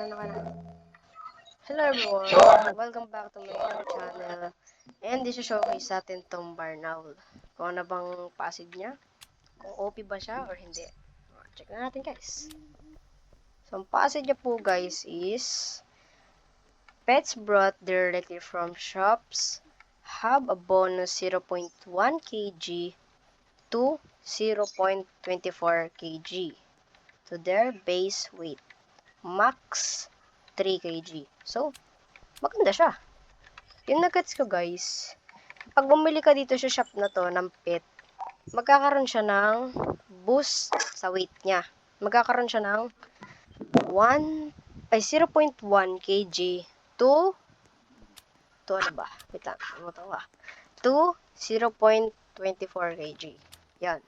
Hello everyone! Welcome back to my channel. And this is showcase sa atin tong Barnaul. Kung ano bang pasid niya, kung OP ba siya or hindi. Check na natin guys. So ang pasid niya po guys is pets brought directly from shops have a bonus 0.1 kg to 0.24 kg to their base weight. Max 3 kg. So, maganda siya. Yung nuggets ko guys, pag bumili ka dito sa shop na to ng pet, magkakaroon siya ng boost sa weight niya. Magkakaroon siya ng 0.1 kg to ano ba? Wait lang, ano to ba? To 0.24 kg. Yan.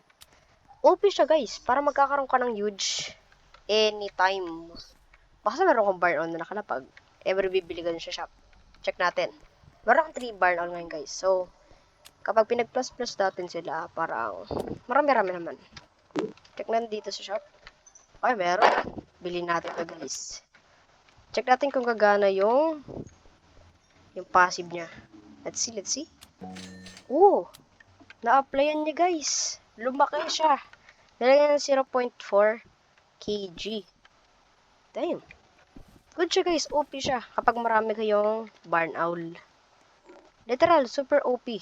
OP siya guys, para magkakaroon ka ng huge anytime. Baka meron kong barn on na nakalapag. Ever bibili ka dun sa shop. Check natin. Meron akong 3 barn on ngayon guys. So, kapag pinag-plus-plus natin sila, parang marami-rami naman. Check natin dito sa shop. Okay, meron. Bilhin natin to guys. Check natin kung gagana yung passive niya. Let's see. Oo! Na-applyan niya guys. Lumaki siya. Nalagyan ng 0.4 kg. Damn. Good siya guys, OP siya kapag marami kayong barn owl. Literal, super OP.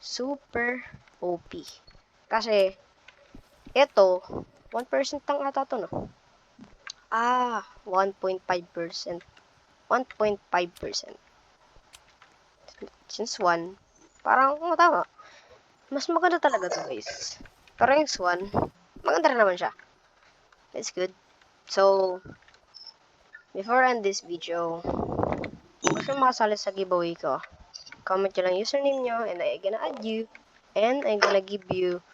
Super OP. Kasi, ito, 1% lang ata to, no? 1.5%. 1.5%. Since 1, parang, tama. Mas maganda talaga to guys. Pero yung Swan, maganda rin naman siya. It's good. So, before I end this video, gusto makasali sa giveaway ko, comment nyo lang username nyo and I'm gonna add you. And I'm gonna give you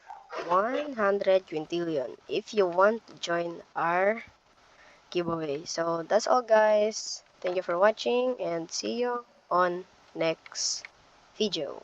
120 million if you want to join our giveaway. So, that's all guys. Thank you for watching and see you on next video.